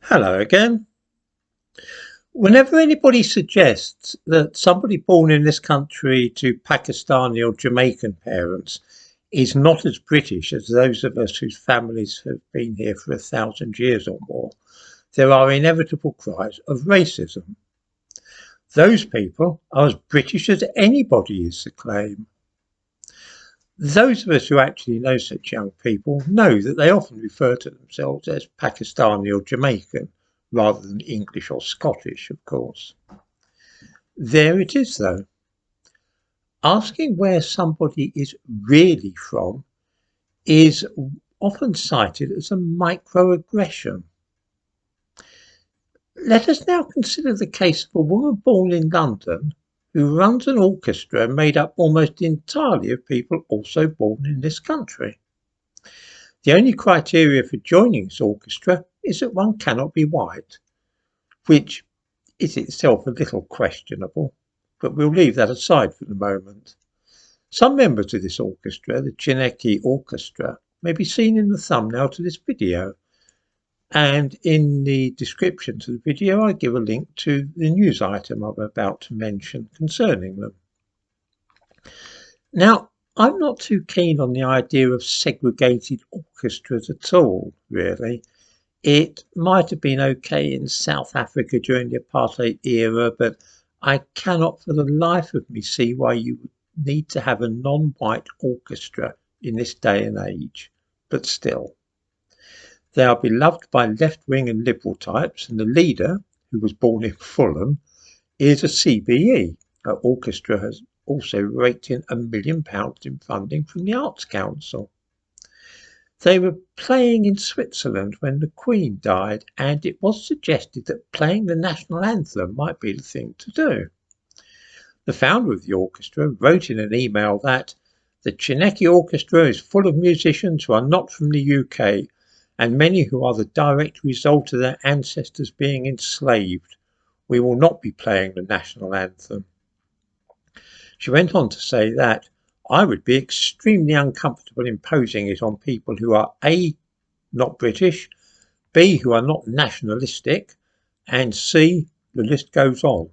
Hello again. Whenever anybody suggests that somebody born in this country to Pakistani or Jamaican parents is not as British as those of us whose families have been here for 1,000 years or more, there are inevitable cries of racism. Those people are as British as anybody is to claim. Those of us who actually know such young people know that they often refer to themselves as Pakistani or Jamaican rather than English or Scottish, of course. There it is, though. Asking where somebody is really from is often cited as a microaggression. Let us now consider the case of a woman born in London who runs an orchestra made up almost entirely of people also born in this country. The only criteria for joining this orchestra is that one cannot be white, which is itself a little questionable, but we'll leave that aside for the moment. Some members of this orchestra, the Chineke Orchestra, may be seen in the thumbnail to this video, and in the description to the video I give a link to the news item I'm about to mention concerning them. Now, I'm not too keen on the idea of segregated orchestras at all, really. It might have been okay in South Africa during the apartheid era, but I cannot for the life of me see why you would need to have a non-white orchestra in this day and age. But still, they are beloved by left-wing and liberal types, and the leader, who was born in Fulham, is a CBE. Her orchestra has also raked in £1 million in funding from the Arts Council. They were playing in Switzerland when the Queen died, and it was suggested that playing the National Anthem might be the thing to do. The founder of the orchestra wrote in an email that the Chineke Orchestra is full of musicians who are not from the UK, and many who are the direct result of their ancestors being enslaved. We will not be playing the National Anthem. She went on to say that I would be extremely uncomfortable imposing it on people who are A, not British, B, who are not nationalistic, and C, the list goes on.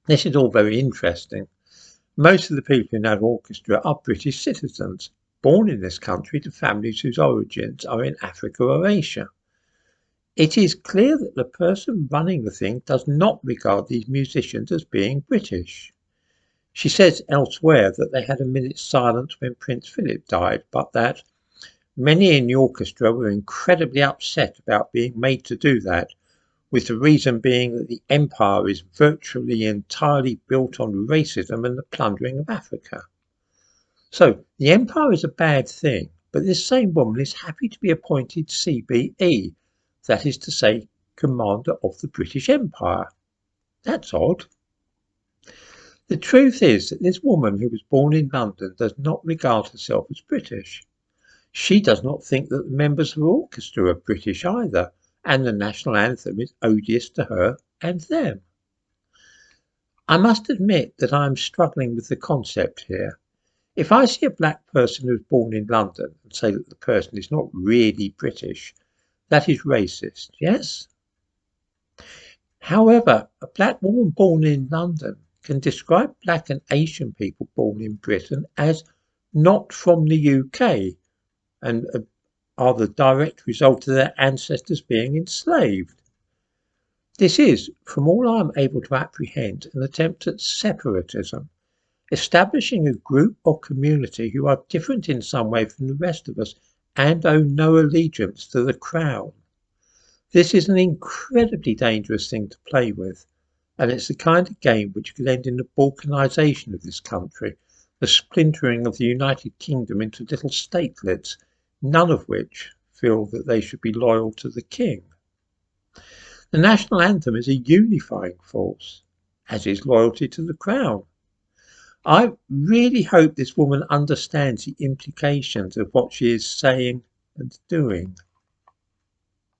This is all very interesting. Most of the people in that orchestra are British citizens, born in this country to families whose origins are in Africa or Asia. It is clear that the person running the thing does not regard these musicians as being British. She says elsewhere that they had a minute's silence when Prince Philip died, but that many in the orchestra were incredibly upset about being made to do that, with the reason being that the empire is virtually entirely built on racism and the plundering of Africa. So the empire is a bad thing, but this same woman is happy to be appointed CBE, that is to say, Commander of the British Empire. That's odd. The truth is that this woman who was born in London does not regard herself as British. She does not think that the members of her orchestra are British either, and the National Anthem is odious to her and them. I must admit that I am struggling with the concept here. If I see a black person who is born in London and say that the person is not really British, that is racist, yes? However, a black woman born in London can describe black and Asian people born in Britain as not from the UK and are the direct result of their ancestors being enslaved. This is, from all I am able to apprehend, an attempt at separatism, establishing a group or community who are different in some way from the rest of us and owe no allegiance to the crown. This is an incredibly dangerous thing to play with, and it's the kind of game which could end in the balkanisation of this country, the splintering of the United Kingdom into little statelets, none of which feel that they should be loyal to the king. The National Anthem is a unifying force, as is loyalty to the crown. I really hope this woman understands the implications of what she is saying and doing.